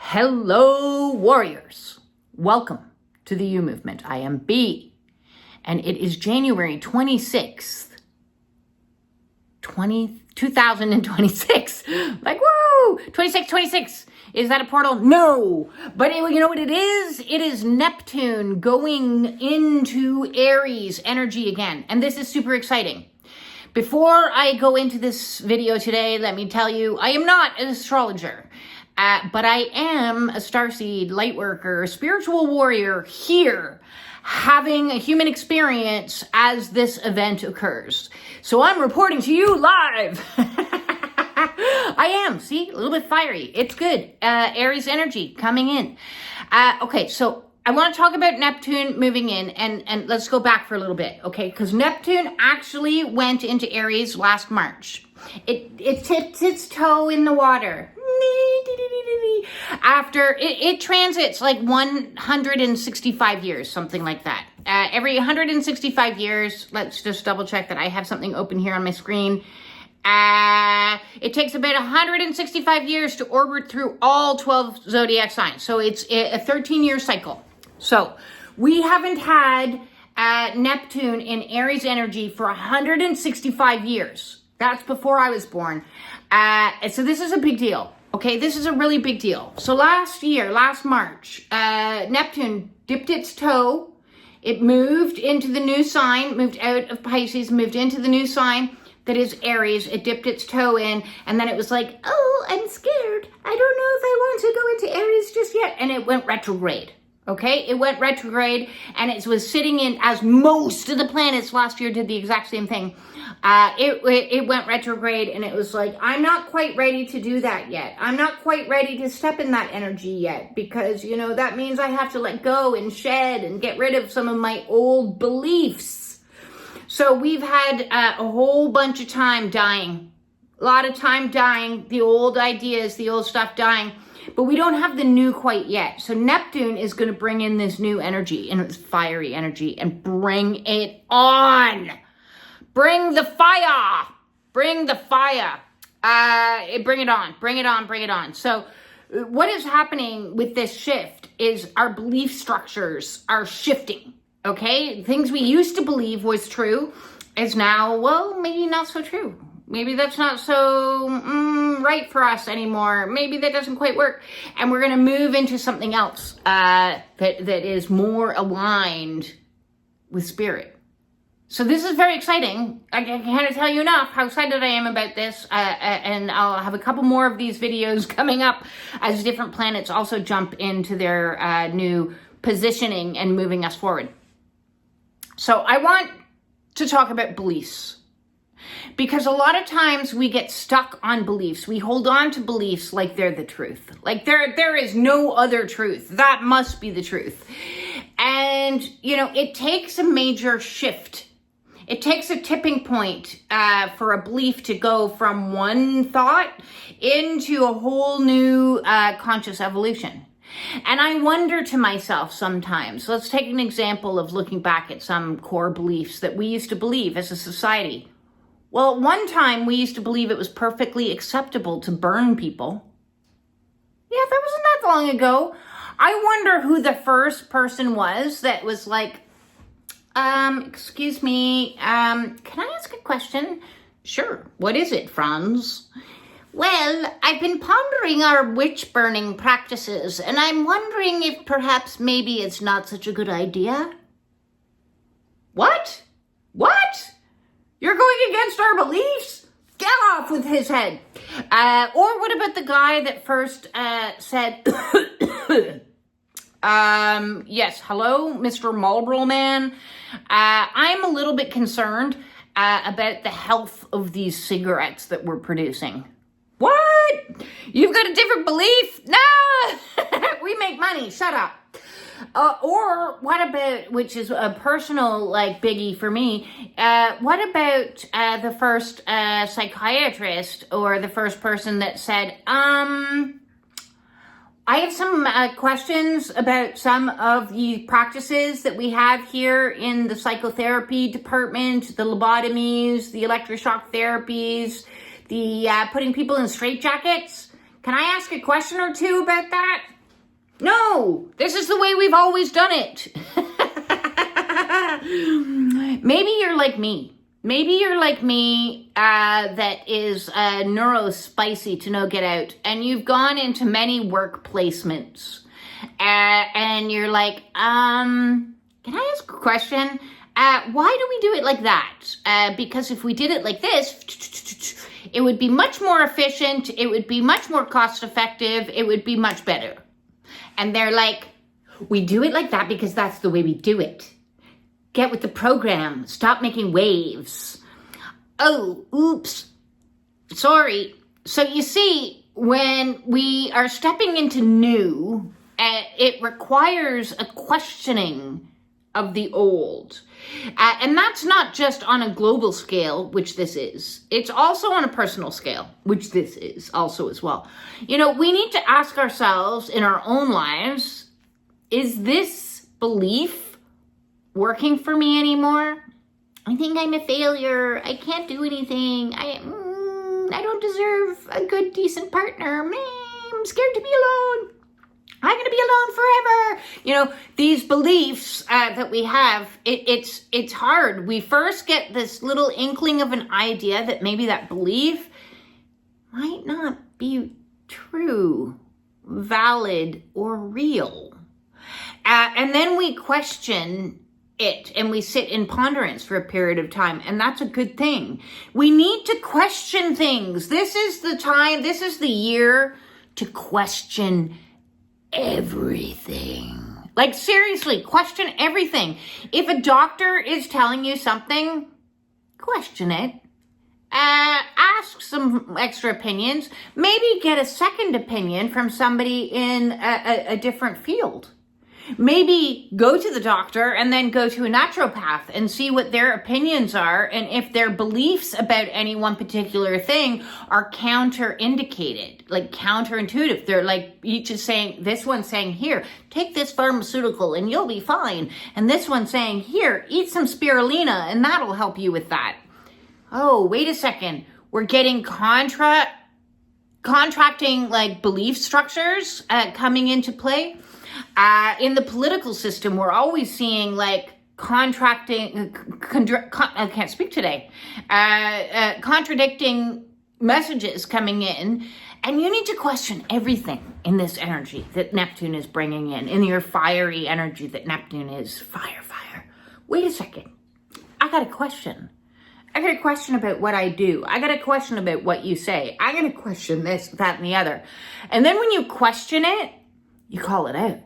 Hello, warriors. Welcome to the U Movement. I am B, and it is January 26th, 2026. Like, woo! 26. Is that a portal? No. But you know what it is? It is Neptune going into Aries energy again. And this is super exciting. Before I go into this video today, let me tell you, I am not an astrologer. But I am a starseed, light worker, spiritual warrior here, having a human experience as this event occurs. So I'm reporting to you live. I am, see, a little bit fiery. It's good. Aries energy coming in. Okay, so I want to talk about Neptune moving in, and let's go back for a little bit, okay? Because Neptune actually went into Aries last March. It tipped its toe in the water. After it transits like 165 years, something like that. Every 165 years, let's just double check that I have something open here on my screen. It takes about 165 years to orbit through all 12 zodiac signs. So it's a 13-year cycle. So we haven't had Neptune in Aries energy for 165 years. That's before I was born. So this is a big deal. Okay, this is a really big deal. So last March, Neptune dipped its toe. It moved into the new sign, moved out of Pisces, moved into the new sign that is Aries. It dipped its toe in, and then it was like, oh, I'm scared. I don't know if I want to go into Aries just yet. And it went retrograde. Okay, it went retrograde, and it was sitting in, as most of the planets last year did the exact same thing. It went retrograde, and it was like, I'm not quite ready to do that yet. I'm not quite ready to step in that energy yet, because, you know, that means I have to let go and shed and get rid of some of my old beliefs. So we've had a whole bunch of time dying, a lot of time dying, the old ideas, the old stuff dying. But we don't have the new quite yet. So Neptune is going to bring in this new energy, and it's fiery energy, and bring it on. Bring the fire. Bring the fire. Bring it on. Bring it on. Bring it on. So what is happening with this shift is our belief structures are shifting. Okay? Things we used to believe was true is now, well, maybe not so true. Maybe that's not so right for us anymore. Maybe that doesn't quite work. And we're going to move into something else that is more aligned with spirit. So this is very exciting. I can't tell you enough how excited I am about this. And I'll have a couple more of these videos coming up as different planets also jump into their new positioning and moving us forward. So I want to talk about beliefs. Because a lot of times we get stuck on beliefs. We hold on to beliefs like they're the truth. Like there is no other truth. That must be the truth. And, you know, it takes a major shift. It takes a tipping point for a belief to go from one thought into a whole new conscious evolution. And I wonder to myself sometimes, let's take an example of looking back at some core beliefs that we used to believe as a society. Well, at one time, we used to believe it was perfectly acceptable to burn people. Yeah, that wasn't that long ago. I wonder who the first person was that was like, excuse me, can I ask a question? Sure. What is it, Franz? Well, I've been pondering our witch burning practices, and I'm wondering if perhaps maybe it's not such a good idea. What? What? You're going against our beliefs? Get off with his head. Or what about the guy that first said, yes, hello, Mr. Marlboro Man. I'm a little bit concerned about the health of these cigarettes that we're producing. What? You've got a different belief? No! We make money. Shut up. Or what about, which is a personal like biggie for me, what about the first psychiatrist or the first person that said, I have some questions about some of the practices that we have here in the psychotherapy department, the lobotomies, the electroshock therapies, the putting people in straitjackets. Can I ask a question or two about that? No, this is the way we've always done it. Maybe you're like me. Maybe you're like me that is neuro-spicy to no get out, and you've gone into many work placements, and you're like, can I ask a question? Why do we do it like that? Because if we did it like this, it would be much more efficient, it would be much more cost-effective, it would be much better. And they're like, we do it like that because that's the way we do it. Get with the program. Stop making waves. Oh, oops. Sorry. So you see, when we are stepping into new, it requires a questioning of the old. And that's not just on a global scale, which this is. It's also on a personal scale, which this is also as well. You know, we need to ask ourselves in our own lives, is this belief working for me anymore? I think I'm a failure. I can't do anything. I don't deserve a good, decent partner. I'm scared to be alone. I'm going to be alone forever. You know, these beliefs that we have, it's hard. We first get this little inkling of an idea that maybe that belief might not be true, valid, or real. And then we question it and we sit in ponderance for a period of time. And that's a good thing. We need to question things. This is the time, this is the year to question everything. Like, seriously, question everything. If a doctor is telling you something, question it. Ask some extra opinions. Maybe get a second opinion from somebody in a different field. Maybe go to the doctor and then go to a naturopath and see what their opinions are, and if their beliefs about any one particular thing are counterindicated, like counterintuitive. They're like, each is saying, this one's saying, here, take this pharmaceutical and you'll be fine. And this one's saying, here, eat some spirulina and that'll help you with that. Oh, wait a second. We're getting contracting like belief structures coming into play. In the political system, we're always seeing like contracting, I can't speak today, contradicting messages coming in. And you need to question everything in this energy that Neptune is bringing in your fiery energy that Neptune is. Fire. Wait a second. I got a question. I got a question about what I do. I got a question about what you say. I got to question this, that, and the other. And then when you question it, you call it out.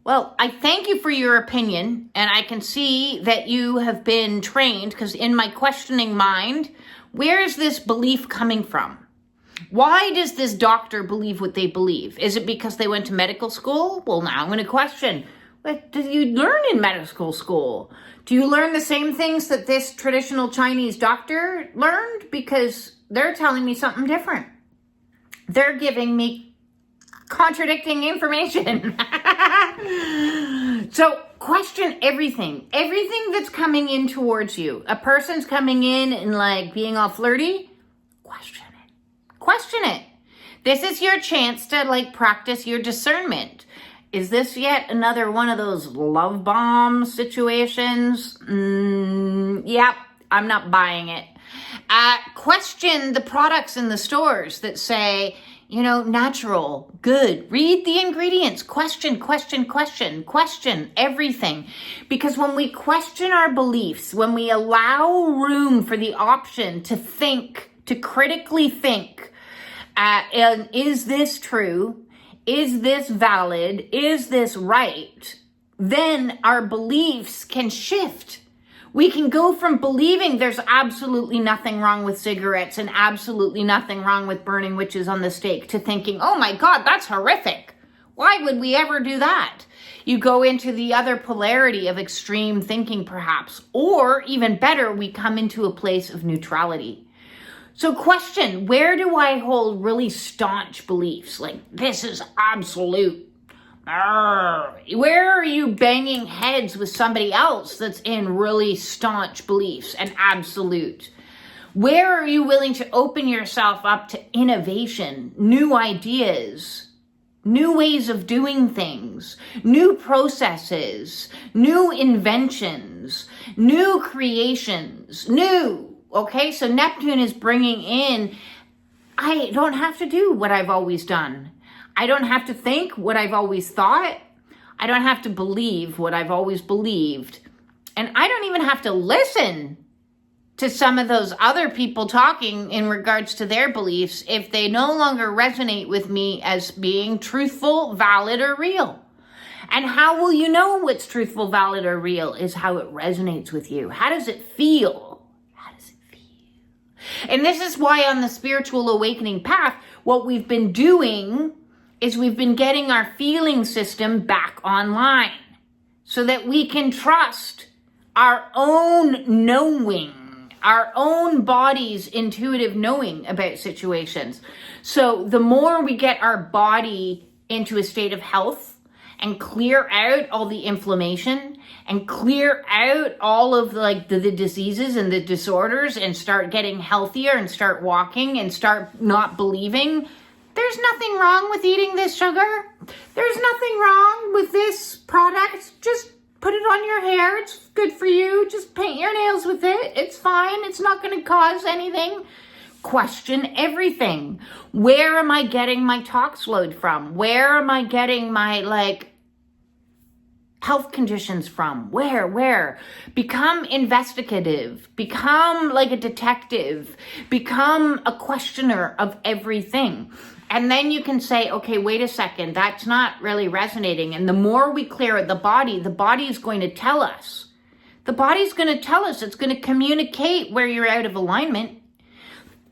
Well, I thank you for your opinion, and I can see that you have been trained, because in my questioning mind, where is this belief coming from? Why does this doctor believe what they believe? Is it because they went to medical school? Well, now I'm going to question, what did you learn in medical school? Do you learn the same things that this traditional Chinese doctor learned? Because they're telling me something different. They're giving me contradicting information. So question everything that's coming in towards you. A person's coming in and like being all flirty, question it. This is your chance to like practice your discernment. Is this yet another one of those love bomb situations? Yep, I'm not buying it. Question the products in the stores that say, you know, natural, good. Read the ingredients. Question everything. Because when we question our beliefs, when we allow room for the option to think, to critically think, and is this true? Is this valid? Is this right? Then our beliefs can shift. We can go from believing there's absolutely nothing wrong with cigarettes and absolutely nothing wrong with burning witches on the stake to thinking, oh my God, that's horrific. Why would we ever do that? You go into the other polarity of extreme thinking perhaps, or even better, we come into a place of neutrality. So question, where do I hold really staunch beliefs? Like, this is absolute. Where are you banging heads with somebody else that's in really staunch beliefs and absolute? Where are you willing to open yourself up to innovation, new ideas, new ways of doing things, new processes, new inventions, new creations, okay? So Neptune is bringing in, I don't have to do what I've always done. I don't have to think what I've always thought. I don't have to believe what I've always believed. And I don't even have to listen to some of those other people talking in regards to their beliefs if they no longer resonate with me as being truthful, valid, or real. And how will you know what's truthful, valid, or real is how it resonates with you. How does it feel? How does it feel? And this is why on the spiritual awakening path, what we've been doing is we've been getting our feeling system back online so that we can trust our own knowing, our own body's intuitive knowing about situations. So the more we get our body into a state of health and clear out all the inflammation and clear out all of the diseases and the disorders and start getting healthier and start walking and start not believing, there's nothing wrong with eating this sugar. There's nothing wrong with this product. Just put it on your hair. It's good for you. Just paint your nails with it. It's fine. It's not going to cause anything. Question everything. Where am I getting my tox load from? Where am I getting my health conditions from? Where? Become investigative. Become like a detective. Become a questioner of everything. And then you can say, okay, wait a second, that's not really resonating. And the more we clear the body is going to tell us. The body's going to tell us. It's going to communicate where you're out of alignment.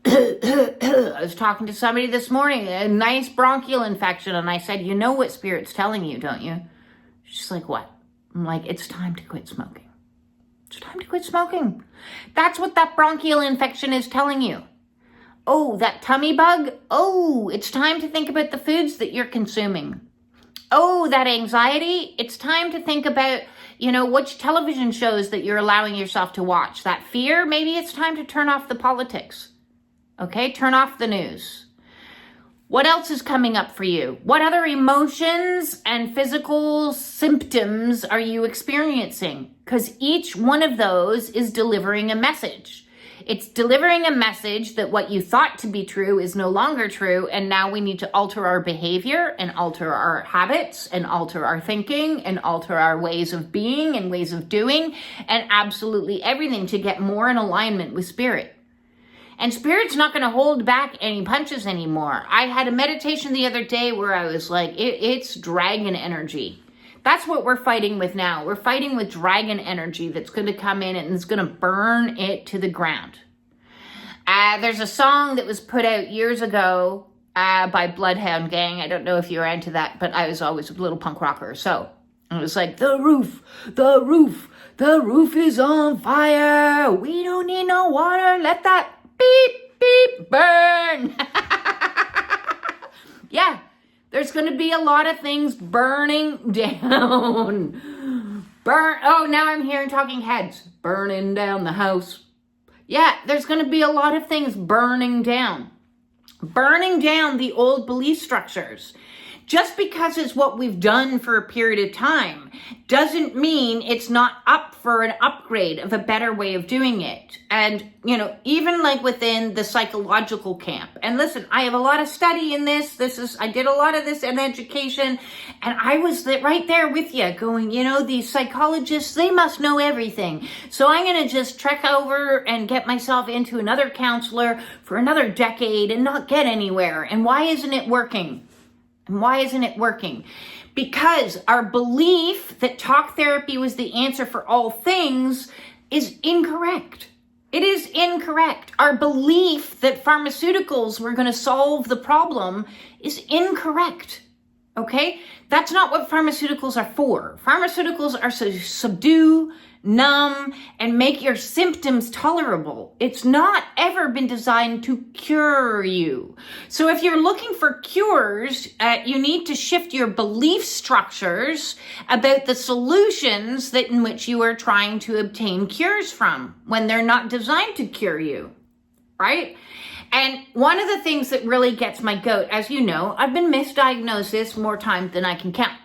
I was talking to somebody this morning, a nice bronchial infection, and I said, you know what Spirit's telling you, don't you? She's like, what? I'm like, it's time to quit smoking. It's time to quit smoking. That's what that bronchial infection is telling you. Oh, that tummy bug? Oh, it's time to think about the foods that you're consuming. Oh, that anxiety? It's time to think about, which television shows that you're allowing yourself to watch. That fear? Maybe it's time to turn off the politics. Okay, turn off the news. What else is coming up for you? What other emotions and physical symptoms are you experiencing? Because each one of those is delivering a message. It's delivering a message that what you thought to be true is no longer true, and now we need to alter our behavior and alter our habits and alter our thinking and alter our ways of being and ways of doing and absolutely everything to get more in alignment with Spirit. And Spirit's not going to hold back any punches anymore. I had a meditation the other day where I was like, it's dragon energy. That's what we're fighting with now. We're fighting with dragon energy that's going to come in and it's going to burn it to the ground. There's a song that was put out years ago by Bloodhound Gang. I don't know if you're into that, but I was always a little punk rocker. So it was like, the roof is on fire. We don't need no water. Let that beep, beep, burn. Yeah. There's going to be a lot of things burning down. Oh, now I'm hearing talking heads. Burning down the house. Yeah, there's going to be a lot of things burning down. Burning down the old belief structures. Just because it's what we've done for a period of time doesn't mean it's not up for an upgrade of a better way of doing it. And, even like within the psychological camp. And listen, I have a lot of study in this. I did a lot of this in education. And I was right there with you going, these psychologists, they must know everything. So I'm going to just trek over and get myself into another counselor for another decade and not get anywhere. And why isn't it working? And why isn't it working? Because our belief that talk therapy was the answer for all things is incorrect. It is incorrect. Our belief that pharmaceuticals were going to solve the problem is incorrect. Okay? That's not what pharmaceuticals are for. Pharmaceuticals are to subdue, numb, and make your symptoms tolerable. It's not ever been designed to cure you. So if you're looking for cures, you need to shift your belief structures about the solutions in which you are trying to obtain cures from when they're not designed to cure you. right? And one of the things that really gets my goat, as you know, I've been misdiagnosed this more times than I can count.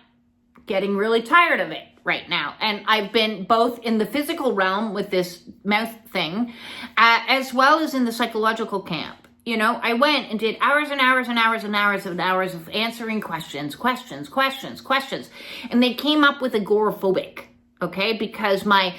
Getting really tired of it right now. And I've been both in the physical realm with this mouth thing, as well as in the psychological camp. You know, I went and did hours and hours and hours and hours and hours of answering questions. And they came up with agoraphobic, okay? Because my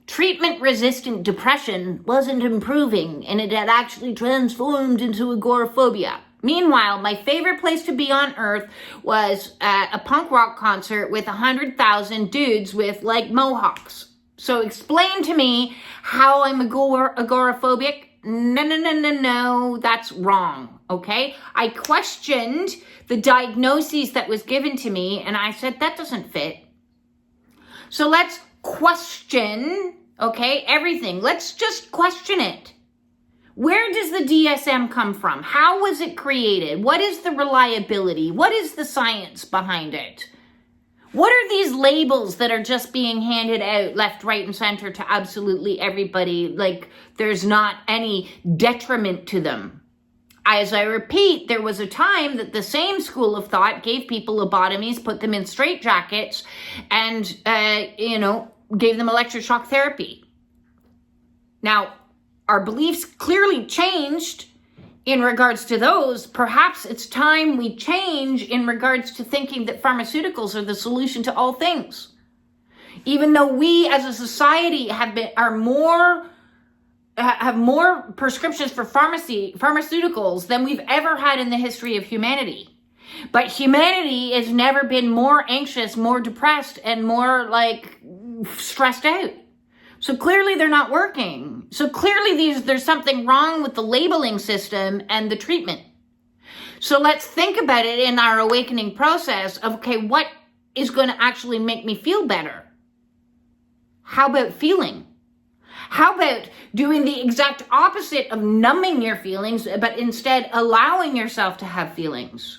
treatment-resistant depression wasn't improving, and it had actually transformed into agoraphobia. Meanwhile, my favorite place to be on earth was a punk rock concert with 100,000 dudes with, like, mohawks. So explain to me how I'm agoraphobic. No, that's wrong, okay? I questioned the diagnoses that was given to me, and I said, that doesn't fit. So let's question, okay, everything. Let's just question it. Where does the DSM come from? How was it created? What is the reliability? What is the science behind it? What are these labels that are just being handed out left, right, and center to absolutely everybody, like there's not any detriment to them? As I repeat, there was a time that the same school of thought gave people lobotomies, put them in straitjackets, and, gave them electroshock therapy. Now, our beliefs clearly changed in regards to those. Perhaps it's time we change in regards to thinking that pharmaceuticals are the solution to all things. Even though we as a society have more prescriptions for pharmaceuticals than we've ever had in the history of humanity. But humanity has never been more anxious, more depressed, and more stressed out. So clearly they're not working. So clearly there's something wrong with the labeling system and the treatment. So let's think about it in our awakening process of, okay, what is going to actually make me feel better? How about feeling? How about doing the exact opposite of numbing your feelings, but instead allowing yourself to have feelings?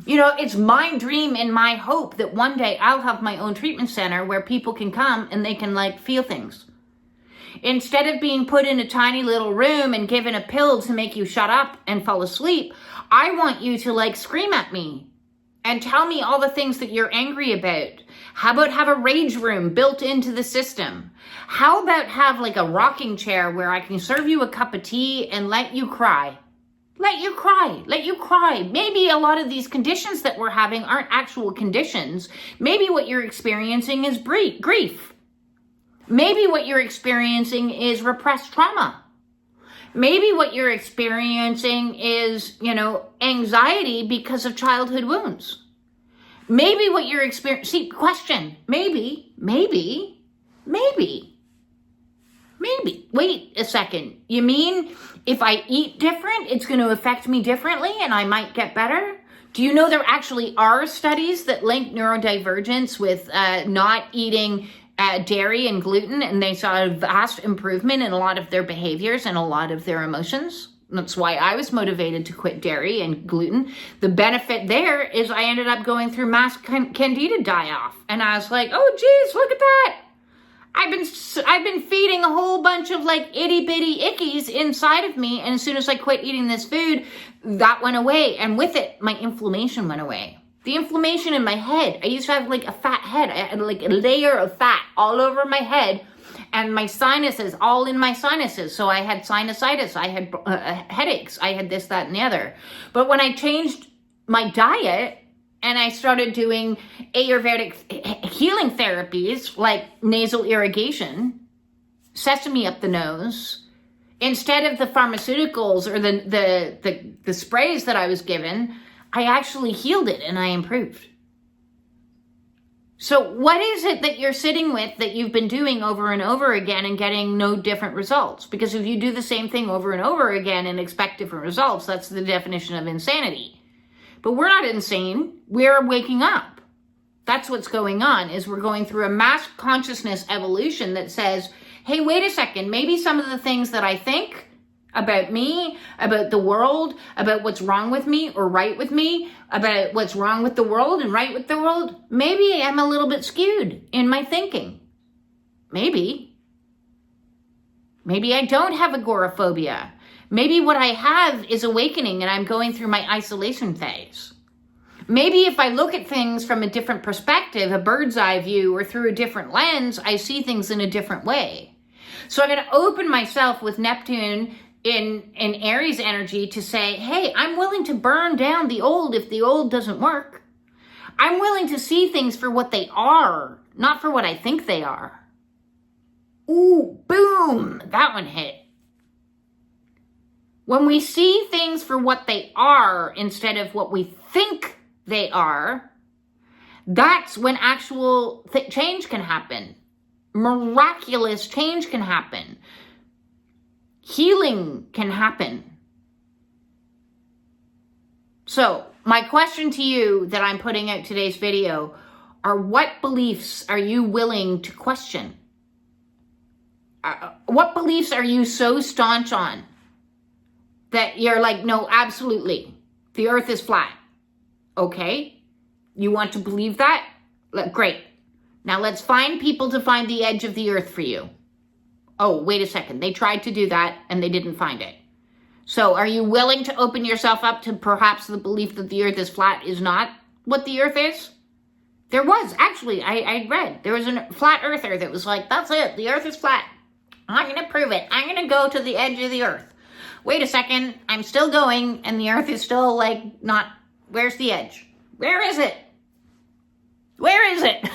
You know, it's my dream and my hope that one day I'll have my own treatment center where people can come and they can feel things. Instead of being put in a tiny little room and given a pill to make you shut up and fall asleep, I want you to scream at me and tell me all the things that you're angry about. How about have a rage room built into the system? How about have a rocking chair where I can serve you a cup of tea and let you cry? Let you cry. Maybe a lot of these conditions that we're having aren't actual conditions. Maybe what you're experiencing is grief. Maybe what you're experiencing is repressed trauma. Maybe what you're experiencing is, anxiety because of childhood wounds. Maybe what you're experiencing, question, maybe. Wait a second. You mean if I eat different, it's going to affect me differently and I might get better? Do you know there actually are studies that link neurodivergence with not eating dairy and gluten, and they saw a vast improvement in a lot of their behaviors and a lot of their emotions? That's why I was motivated to quit dairy and gluten. The benefit there is I ended up going through mass candida die-off, and I was like, oh geez, look at that. I've been feeding a whole bunch of itty bitty ickies inside of me, and as soon as I quit eating this food, that went away, and with it, my inflammation went away. The inflammation in my head. I used to have a fat head. I had a layer of fat all over my head, and my sinuses, all in my sinuses. So I had sinusitis. I had headaches. I had this, that, and the other. But when I changed my diet and I started doing Ayurvedic healing therapies like nasal irrigation, sesame up the nose, instead of the pharmaceuticals or the sprays that I was given, I actually healed it and I improved. So what is it that you're sitting with that you've been doing over and over again and getting no different results? Because if you do the same thing over and over again and expect different results, that's the definition of insanity. But we're not insane. We're waking up. That's what's going on, is we're going through a mass consciousness evolution that says, hey, wait a second, maybe some of the things that I think about me, about the world, about what's wrong with me or right with me, about what's wrong with the world and right with the world, maybe I'm a little bit skewed in my thinking. Maybe I don't have agoraphobia. Maybe what I have is awakening and I'm going through my isolation phase. Maybe if I look at things from a different perspective, a bird's eye view, or through a different lens, I see things in a different way. So I'm going to open myself with Neptune in Aries energy to say, hey, I'm willing to burn down the old if the old doesn't work. I'm willing to see things for what they are, not for what I think they are. Ooh, boom, that one hit. When we see things for what they are instead of what we think they are, that's when actual change can happen. Miraculous change can happen. Healing can happen. So, my question to you that I'm putting out today's video are, what beliefs are you willing to question? What beliefs are you so staunch on that you're like, no, absolutely, the earth is flat? Okay, you want to believe that? Great. Now let's find people to find the edge of the earth for you. Oh, wait a second. They tried to do that and they didn't find it. So are you willing to open yourself up to perhaps the belief that the earth is flat is not what the earth is? There was, actually, I read, there was a flat earther that was like, that's it, the earth is flat. I'm going to prove it. I'm going to go to the edge of the earth. Wait a second, I'm still going and the earth is still like not, where's the edge? Where is it? Where is it?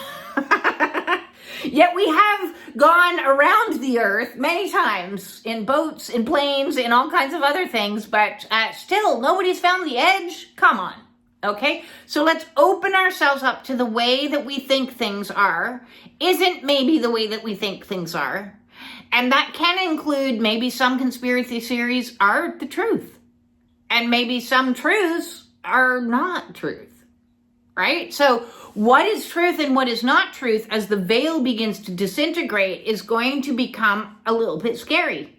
Yet we have gone around the earth many times in boats, in planes, in all kinds of other things, but still nobody's found the edge. Come on. Okay, so let's open ourselves up to the way that we think things are isn't maybe the way that we think things are. And that can include maybe some conspiracy theories are the truth. And maybe some truths are not truth. Right? So what is truth and what is not truth as the veil begins to disintegrate is going to become a little bit scary.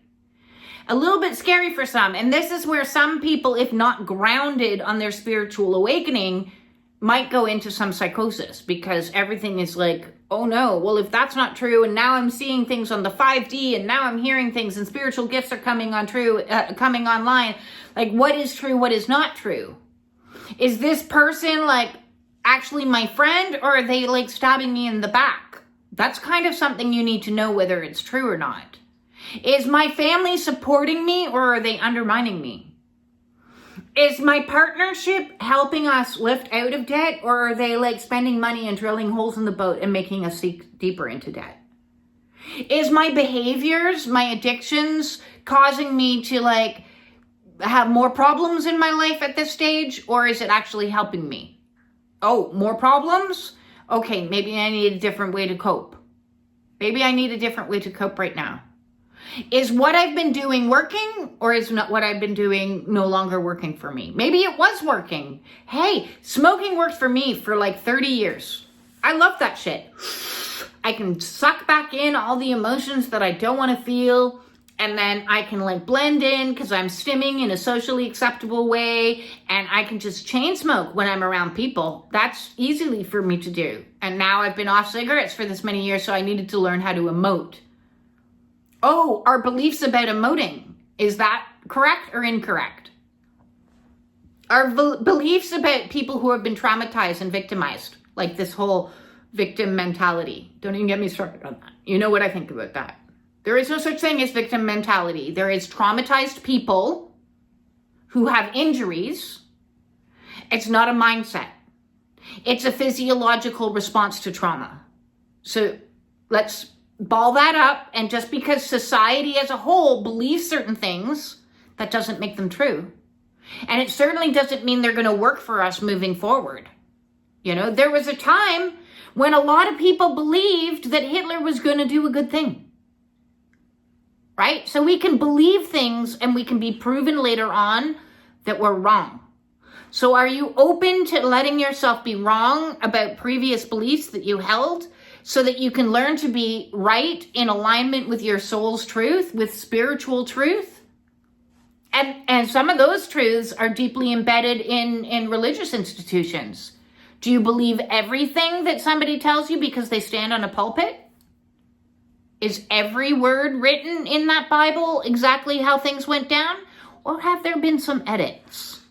A little bit scary for some. And this is where some people, if not grounded on their spiritual awakening, might go into some psychosis because everything is like, oh no, well, if that's not true, and now I'm seeing things on the 5D, and now I'm hearing things, and spiritual gifts are coming online. Like, what is true? What is not true? Is this person like actually my friend, or are they like stabbing me in the back? That's kind of something you need to know whether it's true or not. Is my family supporting me, or are they undermining me? Is my partnership helping us lift out of debt, or are they like spending money and drilling holes in the boat and making us sink deeper into debt? Is my behaviors, my addictions causing me to like have more problems in my life at this stage, or is it actually helping me? Oh, more problems? Okay, maybe I need a different way to cope. Maybe I need a different way to cope right now. Is what I've been doing working, or is not what I've been doing no longer working for me? Maybe it was working. Hey, smoking worked for me for like 30 years. I love that shit. I can suck back in all the emotions that I don't want to feel, and then I can like blend in because I'm stimming in a socially acceptable way, and I can just chain smoke when I'm around people. That's easily for me to do. And now I've been off cigarettes for this many years, so I needed to learn how to emote. Oh, our beliefs about emoting, is that correct or incorrect? Our beliefs about people who have been traumatized and victimized, like this whole victim mentality. Don't even get me started on that. You know what I think about that. There is no such thing as victim mentality. There is traumatized people who have injuries. It's not a mindset. It's a physiological response to trauma. So let's ball that up. And just because society as a whole believes certain things, that doesn't make them true. And it certainly doesn't mean they're going to work for us moving forward. You know, there was a time when a lot of people believed that Hitler was going to do a good thing. Right? So we can believe things and we can be proven later on that we're wrong. So are you open to letting yourself be wrong about previous beliefs that you held so that you can learn to be right in alignment with your soul's truth, with spiritual truth? And some of those truths are deeply embedded in religious institutions. Do you believe everything that somebody tells you because they stand on a pulpit? Is every word written in that Bible exactly how things went down? or have there been some edits?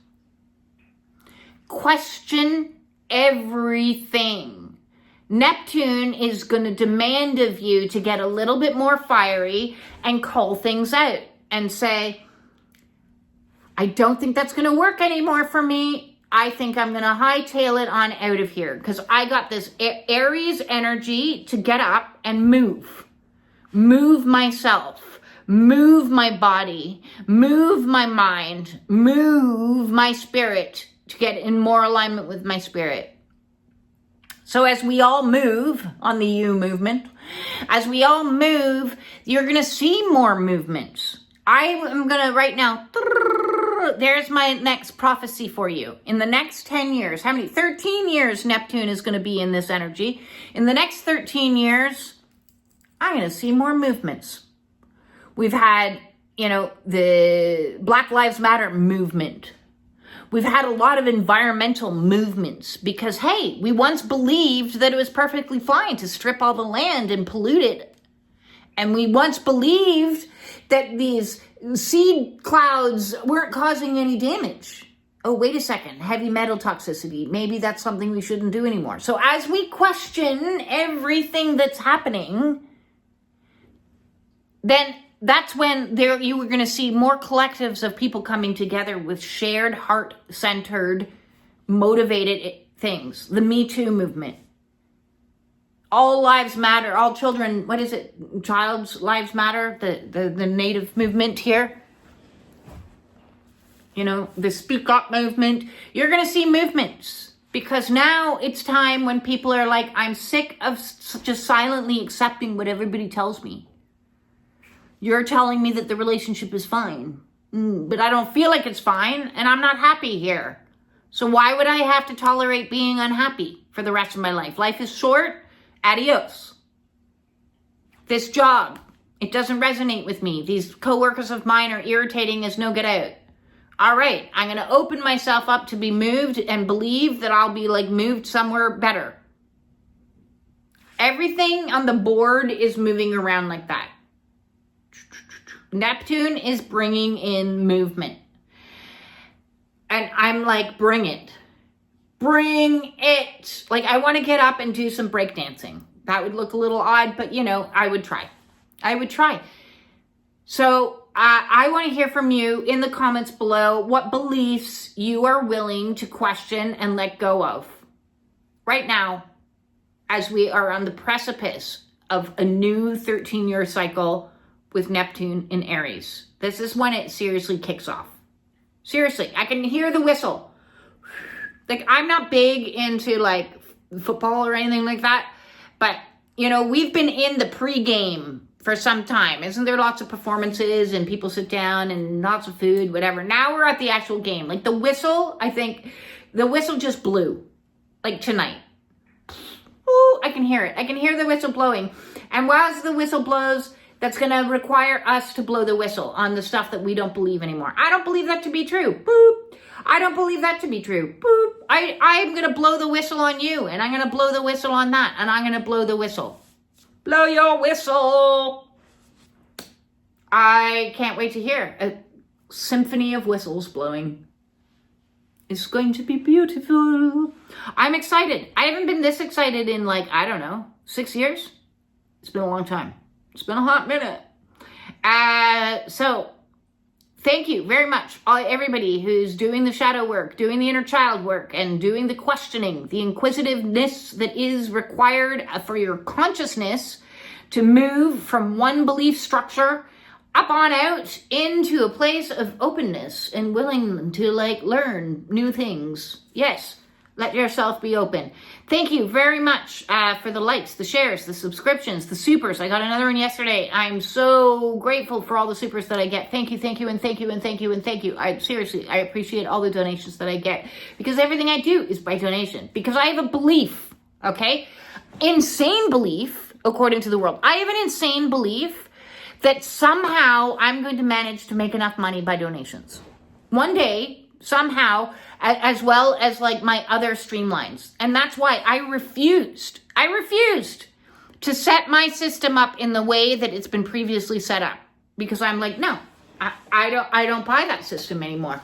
Question everything. Neptune is going to demand of you to get a little bit more fiery and call things out and say, I don't think that's going to work anymore for me. I think I'm going to hightail it on out of here because I got this Aries energy to get up and move myself, move my body, move my mind, move my spirit to get in more alignment with my spirit. So as we all move on the You movement, as we all move, you're going to see more movements. I am going to right now, there's my next prophecy for you. In the next 10 years, 13 years Neptune is going to be in this energy. In the next 13 years, I'm going to see more movements. We've had, the Black Lives Matter movement. We've had a lot of environmental movements because, hey, we once believed that it was perfectly fine to strip all the land and pollute it. And we once believed that these seed clouds weren't causing any damage. Oh, wait a second, heavy metal toxicity. Maybe that's something we shouldn't do anymore. So as we question everything that's happening, then that's when you were going to see more collectives of people coming together with shared, heart-centered, motivated things. The Me Too movement. All lives matter. All children, what is it? Child's lives matter. The native movement here. The Speak Up movement. You're going to see movements. Because now it's time when people are like, I'm sick of just silently accepting what everybody tells me. You're telling me that the relationship is fine, but I don't feel like it's fine, and I'm not happy here. So why would I have to tolerate being unhappy for the rest of my life? Life is short. Adios. This job, it doesn't resonate with me. These coworkers of mine are irritating as no get out. All right, I'm going to open myself up to be moved and believe that I'll be moved somewhere better. Everything on the board is moving around like that. Neptune is bringing in movement. And I'm like, bring it. Bring it. I want to get up and do some breakdancing. That would look a little odd, but I would try. So I want to hear from you in the comments below what beliefs you are willing to question and let go of. Right now, as we are on the precipice of a new 13-year cycle with Neptune in Aries. This is when it seriously kicks off. Seriously, I can hear the whistle. I'm not big into football or anything like that, but we've been in the pre-game for some time. Isn't there lots of performances and people sit down and lots of food, whatever. Now we're at the actual game. The whistle, I think the whistle just blew tonight. Ooh, I can hear it. I can hear the whistle blowing. And whilst the whistle blows, that's going to require us to blow the whistle on the stuff that we don't believe anymore. I don't believe that to be true. Boop. I don't believe that to be true. Boop. I'm going to blow the whistle on you, and I'm going to blow the whistle on that, and I'm going to blow the whistle. Blow your whistle. I can't wait to hear a symphony of whistles blowing. It's going to be beautiful. I'm excited. I haven't been this excited in 6 years. It's been a long time. It's been a hot minute. So thank you very much, everybody who's doing the shadow work, doing the inner child work, and doing the questioning, the inquisitiveness that is required for your consciousness to move from one belief structure up on out into a place of openness and willing to learn new things. Yes. Let yourself be open. Thank you very much for the likes, the shares, the subscriptions, the supers. I got another one yesterday. I'm so grateful for all the supers that I get. Thank you, and thank you, and thank you, and thank you. I appreciate all the donations that I get because everything I do is by donation because I have a belief, okay? Insane belief, according to the world. I have an insane belief that somehow I'm going to manage to make enough money by donations. One day, somehow, as well as my other streamlines. And that's why I refused to set my system up in the way that it's been previously set up. Because I'm no, I don't buy that system anymore.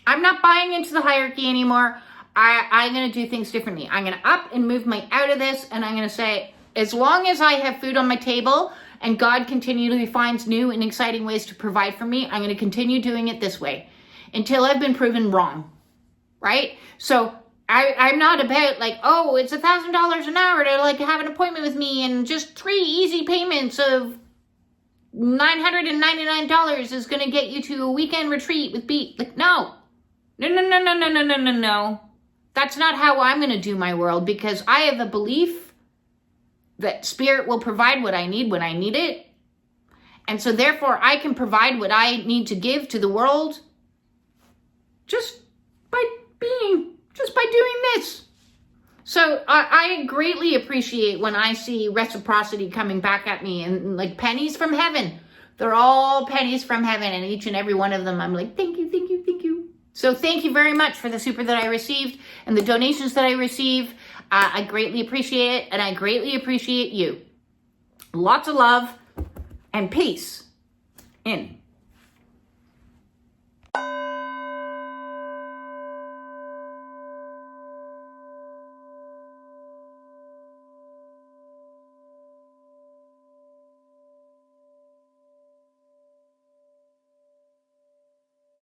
I'm not buying into the hierarchy anymore. I'm going to do things differently. I'm going to up and move my out of this, and I'm going to say, as long as I have food on my table and God continually finds new and exciting ways to provide for me, I'm going to continue doing it this way until I've been proven wrong, right? So I'm not about like, oh, it's $1,000 an hour to like have an appointment with me and just 3 easy payments of $999 is going to get you to a weekend retreat with Pete. Like, no. That's not how I'm going to do my world, because I have a belief that spirit will provide what I need when I need it. And so therefore I can provide what I need to give to the world just by doing this. So I greatly appreciate when I see reciprocity coming back at me, and like pennies from heaven. They're all pennies from heaven, and each and every one of them I'm like, thank you, thank you, thank you. So thank you very much for the super that I received and the donations that I receive. I greatly appreciate it, and I greatly appreciate you. Lots of love and peace in